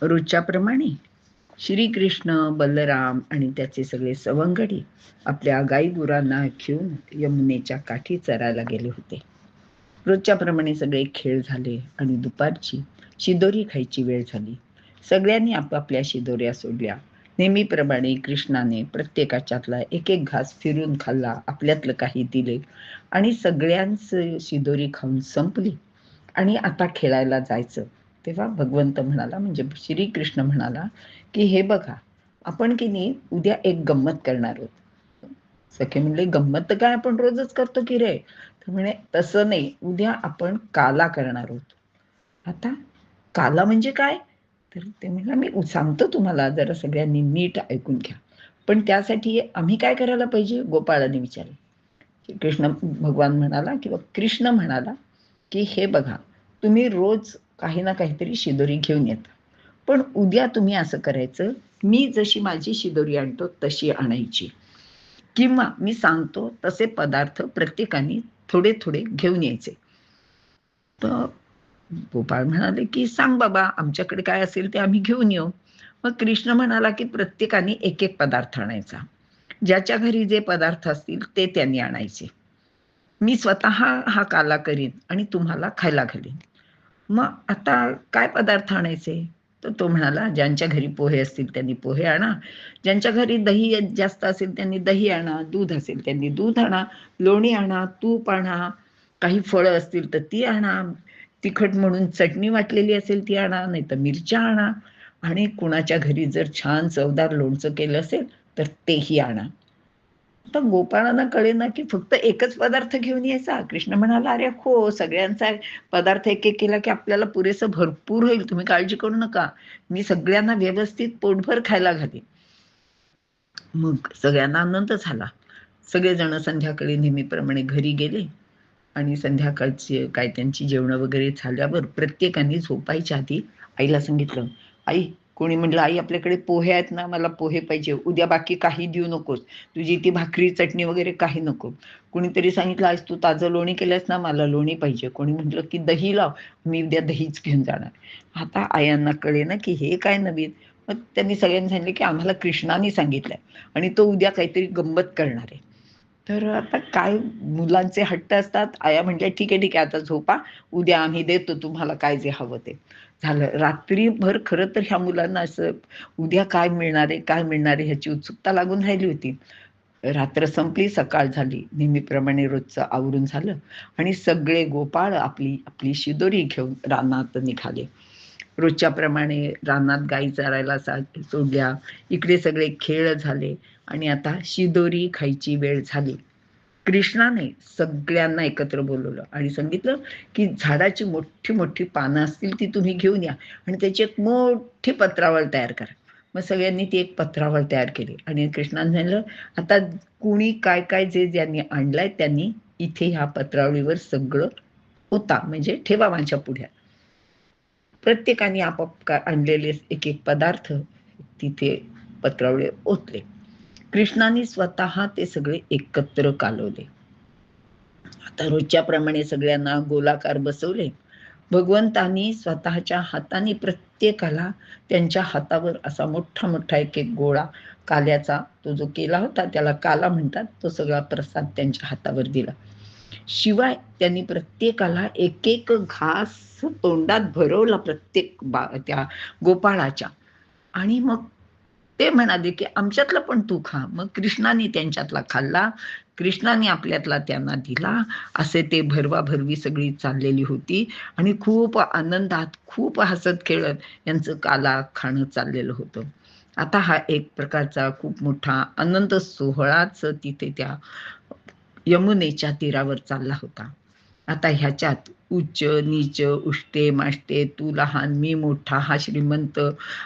रोजच्या प्रमाणे श्रीकृष्ण, बलराम आणि त्याचे सगळे सवंगडी आपल्या गाई गुरांना घेऊन यमुनेच्या काठी चरायला गेले होते. रोजच्या प्रमाणे सगळे खेळ झाले आणि दुपारची शिदोरी खायची वेळ झाली. सगळ्यांनी आपापल्या शिदोऱ्या सोडल्या. नेहमीप्रमाणे कृष्णाने प्रत्येकाच्यातला एक एक घास फिरून खाल्ला, आपल्यातलं काही दिले आणि सगळ्यांचं शिदोरी खाऊन संपली आणि आता खेळायला जायचं. तेव्हा भगवंत म्हणाला, म्हणजे श्रीकृष्ण म्हणाला, की हे बघा, आपण की नाही उद्या एक गंमत करणार आहोत. सखे म्हणले, गंमत तर काय आपण रोजच करतो की रे. तर म्हणे, तसं नाही, उद्या आपण काला करणार आहोत. आता काला म्हणजे काय? तर ते म्हणलं, मी सांगतो तुम्हाला, जरा सगळ्यांनी नीट ऐकून घ्या. पण त्यासाठी आम्ही काय करायला पाहिजे? गोपाळाने विचारलं. कृष्ण भगवान म्हणाला किंवा कृष्ण म्हणाला, की हे बघा, तुम्ही रोज काही ना काहीतरी शिदोरी घेऊन येता, पण उद्या तुम्ही असं करायचं, मी जशी माझी शिदोरी आणतो तशी आणायची, किंवा मी सांगतो तसे पदार्थ प्रत्येकाने थोडे थोडे घेऊन यायचे. तर गोपाळ म्हणाले, की सांग बाबा, आमच्याकडे काय असेल ते आम्ही घेऊन येऊ. मग कृष्ण म्हणाला, की प्रत्येकाने एक एक पदार्थ आणायचा. ज्याच्या घरी जे पदार्थ असतील ते त्यांनी आणायचे. मी स्वतः हा काला करीन आणि तुम्हाला खायला घालीन. मग आता काय पदार्थ आणायचे? तर तो म्हणाला, ज्यांच्या घरी पोहे असतील त्यांनी पोहे आणा, ज्यांच्या घरी दही जास्त असेल त्यांनी दही आणा, दूध असेल त्यांनी दूध आणा, लोणी आणा, तूप आणा, काही फळं असतील तर ती आणा, तिखट म्हणून चटणी वाटलेली असेल ती आणा, नाही तर मिरच्या आणा, आणि कुणाच्या घरी जर छान चवदार लोणचं केलं असेल तर तेही आणा. तर गोपाळांना कळेना, की फक्त एकच पदार्थ घेऊन यायचा. कृष्ण म्हणाला, अरे हो, सगळ्यांचा पदार्थ एक एक केला की आपल्याला पुरेसं भरपूर होईल, तुम्ही काळजी करू नका, मी सगळ्यांना व्यवस्थित पोटभर खायला घालीन. मग सगळ्यांना आनंद झाला. सगळेजण संध्याकाळी नेहमीप्रमाणे घरी गेले आणि संध्याकाळची काय त्यांची जेवणं वगैरे झाल्यावर प्रत्येकाने झोपायच्या आधी आईला सांगितलं, आई, कोणी म्हटलं, आई आपल्याकडे पोहे आहेत ना, मला पोहे पाहिजे, उद्या बाकी काही देऊ नकोस, तुझी ती भाकरी चटणी वगैरे काही नको. कोणीतरी सांगितलं, आज तू ताजं लोणी केलंस ना, मला लोणी पाहिजे. कोणी म्हटलं की दही लाव, मी उद्या दहीच घेऊन जाणार. आता आयांना कळे ना की हे काय नवीन. मग त्यांनी सगळ्यांनी सांगितलं की आम्हाला कृष्णाने सांगितलंय आणि तो उद्या काहीतरी गंमत करणार आहे. तर आता काय, मुलांचे हट्ट असतात. आया म्हटल्या, ठीक आहे ठीक आहे, आता झोपा, उद्या आम्ही देतो तुम्हाला काय जे हवं ते. झालं. रात्रीभर खरं तर ह्या मुलांना असं उद्या काय मिळणार आहे, काय मिळणार आहे ह्याची उत्सुकता लागून राहिली होती. रात्र संपली, सकाळ झाली, नेहमीप्रमाणे रोजचं आवरून झालं आणि सगळे गोपाळ आपली आपली शिदोरी घेऊन रानात निघाले. रोजच्या प्रमाणे रानात गाई चरायला सोडल्या, इकडे सगळे खेळ झाले आणि आता शिदोरी खायची वेळ झाली. कृष्णाने सगळ्यांना एकत्र बोलवलं आणि सांगितलं, की झाडाची मोठी मोठी पानं असतील ती तुम्ही घेऊन या आणि त्याची एक मोठी पत्रावळ तयार करा. मग सगळ्यांनी ती एक पत्रावळ तयार केली आणि कृष्णाने सांगितलं, आता कुणी काय काय जे ज्यांनी आणलंय त्यांनी इथे ह्या पत्रावळीवर सगळं होता, म्हणजे ठेवा माझ्या पुढ्यात. प्रत्येकाने आपाप आणलेले एक एक पदार्थ तिथे पत्रावळे ओतले. कृष्णाने स्वतः ते सगळे एकत्र कालवले. आता रोजच्या प्रमाणे सगळ्यांना गोलाकार बसवले. भगवंतांनी स्वतःच्या हाताने प्रत्येकाला त्यांच्या हातावर असा मोठा मोठा एक एक गोळा काल्याचा, तो जो केला होता त्याला काला म्हणतात, तो सगळा प्रसाद त्यांच्या हातावर दिला. शिवाय त्यांनी प्रत्येकाला एक एक घास तोंडात भरवला, प्रत्येक त्या गोपाळाच्या. आणि मग ते म्हणाले, की आमच्यातलं पण तू खा. मग कृष्णाने त्यांच्यातला खाल्ला, कृष्णाने आपल्यातला त्यांना दिला. असे ते भरवाभरवी सगळी चाललेली होती आणि खूप आनंदात, खूप हसत खेळत यांचं काला खाणं चाललेलं होतं. आता हा एक प्रकारचा खूप मोठा आनंद सोहळाच तिथे त्या यमुनेच्या तीरावर चालला होता. आता ह्याच्यात उच्च नीच, उष्टे माष्टे, तू लहान मी मोठा, हा श्रीमंत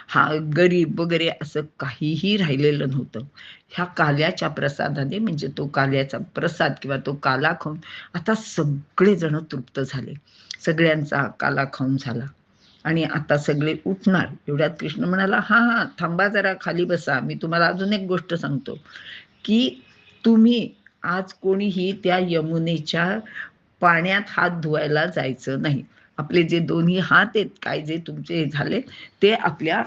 हा गरीब वगैरे असं काहीही राहिलेलं नव्हतं. ह्या काल्याच्या प्रसादाने, म्हणजे तो काल्याचा प्रसाद किंवा तो काला खाऊन आता सगळेजण तृप्त झाले. सगळ्यांचा काला खाऊन झाला आणि आता सगळे उठणार. एवढ्यात कृष्ण म्हणाला, हा हा, थांबा जरा, खाली बसा, मी तुम्हाला अजून एक गोष्ट सांगतो, की तुम्ही आज कोणीही त्या यमुनेच्या पाण्यात हात धुवायला जायचं नाही. आपले जे दोन्ही हात आहेत, काय जे तुमचे झाले ते आपल्या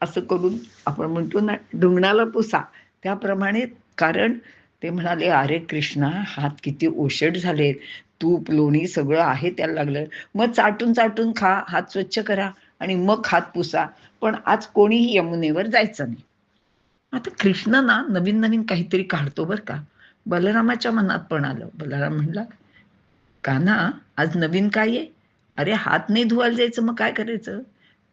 असं करून आपण म्हणतो ना ढुंगणाला पुसा त्याप्रमाणे. कारण ते म्हणाले, अरे कृष्णा, हात किती ओशट झालेत, तूप लोणी सगळं आहे त्याला लागलं, मग चाटून चाटून खा, हात स्वच्छ करा आणि मग हात पुसा, पण आज कोणीही यमुनेवर जायचं नाही. आता कृष्ण ना नवीन नवीन काहीतरी काढतो बरं का. बलरामाच्या मनात पण आलं. बलराम म्हणला, कान्हा आज नवीन काय आहे? अरे हात नाही धुवायला जायचं, मग काय करायचं?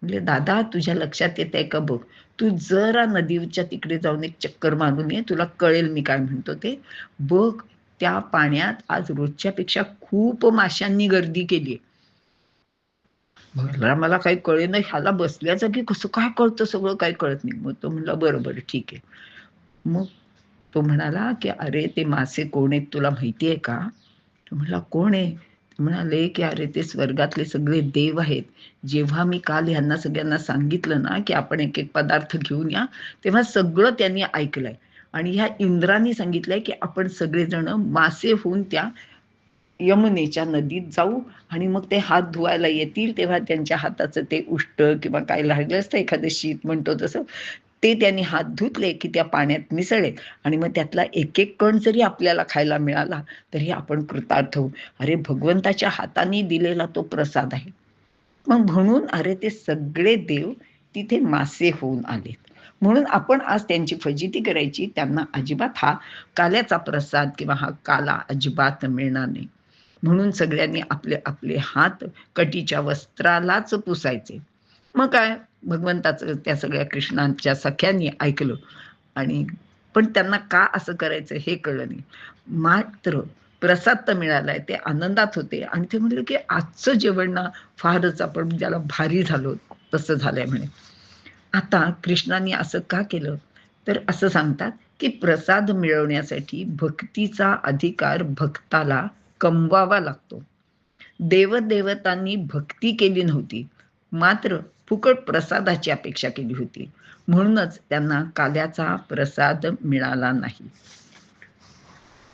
म्हणजे दादा, तुझ्या लक्षात येत आहे का बघ, तू जरा नदीच्या तिकडे जाऊन एक चक्कर मारून ये, तुला कळेल मी काय म्हणतो ते. बघ, त्या पाण्यात आज रोजच्या पेक्षा खूप माशांनी गर्दी केली. मला काही कळे नाही, ह्याला बसल्या जागी कसं काय कळतं, सगळं काय कळत नाही. मग तो म्हणला, बरं बरं ठीक आहे. मग तो म्हणाला की अरे ते मासे कोण आहेत तुला माहिती आहे का? तो म्हणला, कोण आहे? ते म्हणाले की अरे ते स्वर्गातले सगळे देव आहेत. जेव्हा मी काल ह्यांना सगळ्यांना सांगितलं ना की आपण एक एक पदार्थ घेऊन या, तेव्हा सगळं त्यांनी ऐकलंय आणि ह्या इंद्राने सांगितलंय की आपण सगळेजण मासे होऊन त्या यमुनेच्या नदीत जाऊ आणि मग ते हात धुवायला येतील तेव्हा त्यांच्या हाताचं ते उष्ट किंवा काय लागलं असतं, एखादं शीत म्हणतो तसं, ते त्यांनी हात धुतले की त्या पाण्यात मिसळेल आणि मग त्यातला एक एक कण जरी आपल्याला खायला मिळाला तरी आपण कृतार्थ होऊ. अरे भगवंताच्या हाताने दिलेला तो प्रसाद आहे. मग म्हणून अरे ते सगळे देव तिथे मासे होऊन आले. म्हणून आपण आज त्यांची फजिती करायची, त्यांना अजिबात हा काल्याचा प्रसाद किंवा हा काला अजिबात मिळणार नाही. म्हणून सगळ्यांनी आपले आपले हात कटीच्या वस्त्रालाच पुसायचे. मग काय, भगवंताचं त्या सगळ्या कृष्णांच्या सख्यांनी ऐकलं आणि पण त्यांना का असं करायचं हे कळलं नाही. मात्र प्रसाद तर मिळालाय, ते आनंदात होते आणि ते म्हणले की आजचं जेवण ना फारच आपण ज्याला भारी झालो तसं झालंय म्हणे. आता कृष्णाने असं का केलं? तर असं सांगतात की प्रसाद मिळवण्यासाठी भक्तीचा अधिकार भक्ताला कमवावा लागतो. देवदेवतांनी भक्ती केली नव्हती, मात्र फुकट प्रसादाची अपेक्षा केली होती. म्हणूनच त्यांना काल्याचा प्रसाद मिळाला नाही.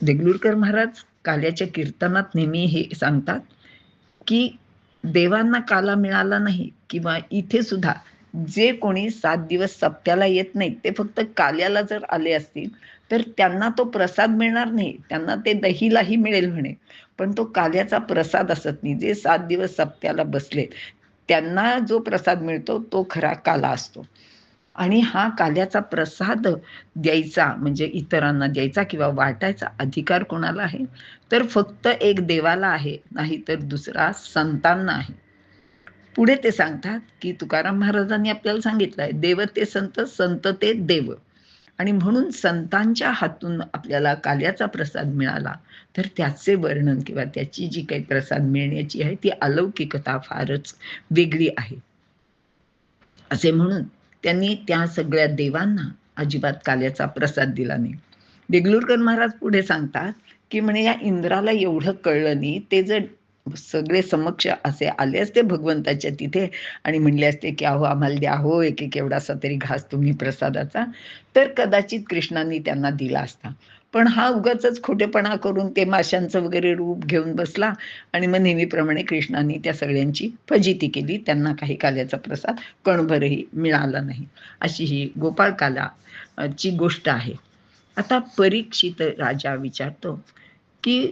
देगलूरकर महाराज काल्याच्या कीर्तनात नेहमी हे सांगतात की देवांना काला मिळाला नाही किंवा इथे सुद्धा जे कोणी 7 दिवस सप्त्याला येत नाहीत ते फक्त काल्याला जर आले असतील तर त्यांना तो प्रसाद मिळणार नाही, त्यांना ते दहीलाही मिळेल म्हणे, पण तो काल्याचा प्रसाद असत नाही. जे 7 दिवस सप्त्याला बसलेत त्यांना जो प्रसाद मिळतो तो खरा काला असतो. आणि हा काल्याचा प्रसाद द्यायचा म्हणजे इतरांना द्यायचा किंवा वाटायचा अधिकार कोणाला आहे? तर फक्त एक देवाला आहे, नाही तर दुसरा संतांना आहे. पुढे ते सांगतात की तुकाराम महाराजांनी आपल्याला सांगितलंय, देव ते संत, संत ते देव. आणि म्हणून संतांच्या हातून आपल्याला काल्याचा प्रसाद मिळाला तर त्याचे वर्णन किंवा त्याची जी काही प्रसाद मिळण्याची आहे ती अलौकिकता फारच वेगळी आहे. असे म्हणून त्यांनी त्या सगळ्या देवांना अजिबात काल्याचा प्रसाद दिला नाही. देगलूरकर महाराज पुढे सांगतात की म्हणे या इंद्राला एवढं कळलं नाही, ते जर सगळे समक्ष असे आले असते भगवंताच्या तिथे आणि म्हणले असते की अहो आम्हाला द्या हो एक एक एवढासा तरी घास तुम्ही प्रसादाचा, तर कदाचित कृष्णांनी त्यांना दिला असता. पण हा उगाचच खोटेपणा करून ते माशांचं वगैरे रूप घेऊन बसला आणि मग नेहमीप्रमाणे कृष्णांनी त्या सगळ्यांची फजिती केली. त्यांना काही काल्याचा प्रसाद कणभरही मिळाला नाही. अशी ही गोपाळकाला ची गोष्ट आहे. आता परीक्षित राजा विचारतो की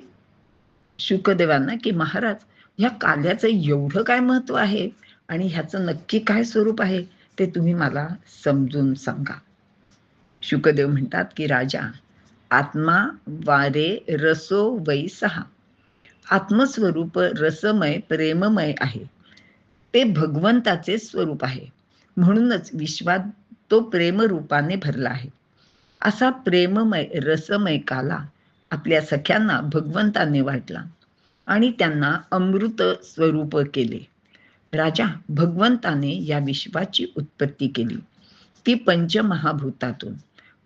शुकदेवांना की महाराज, ह्या काल्याचं एवढं काय महत्व आहे आणि ह्याचं नक्की काय स्वरूप आहे ते तुम्ही मला समजून सांगा. शुकदेव म्हणतात की राजा, आत्मा वारे रसो वै सहा. आत्मस्वरूप रसमय प्रेममय आहे, ते भगवंताचे स्वरूप आहे. म्हणूनच विश्वात तो प्रेमरूपाने भरला आहे. असा प्रेममय रसमय काला आपल्या सख्यांना भगवंताने वाटला आणि त्यांना अमृत स्वरूप केले. राजा, भगवंताने या विश्वाची उत्पत्ती केली, ती पंचमहाभूतातून.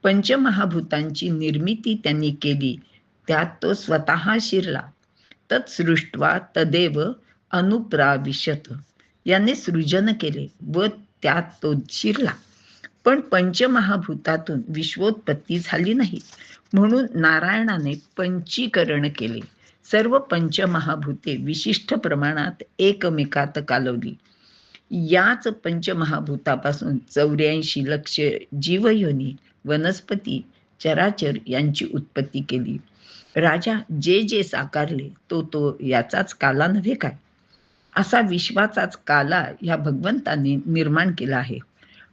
पंचमहाभूतांची निर्मिती त्यांनी केली, त्यात तो स्वतः शिरला. तत्सृष्ट्वा तदेव अनुप्राविशत. याने सृजन केले व त्यात तो शिरला. पण पंचमहाभूतातून विश्वोत्पत्ती झाली नाही, म्हणून नारायणाने पंचीकरण केले. सर्व पंचमहाभूते विशिष्ट प्रमाणात एकमेकात कालवली. याच पंचमहाभूतापासून 84 लक्ष जीवयोनी, वनस्पती, चराचर यांची उत्पत्ती केली. राजा जे जे साकारले तो तो याचाच काला नव्हे काय? असा विश्वाचाच काला ह्या भगवंताने निर्माण केला आहे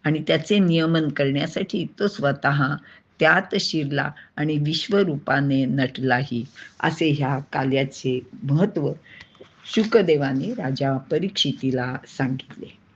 आणि त्याचे नियमन करण्यासाठी तो स्वतः त्यात शिरला आणि विश्वरूपाने नटलाही, असे ह्या काल्याचे महत्व शुकदेवाने राजा परीक्षितीला सांगितले.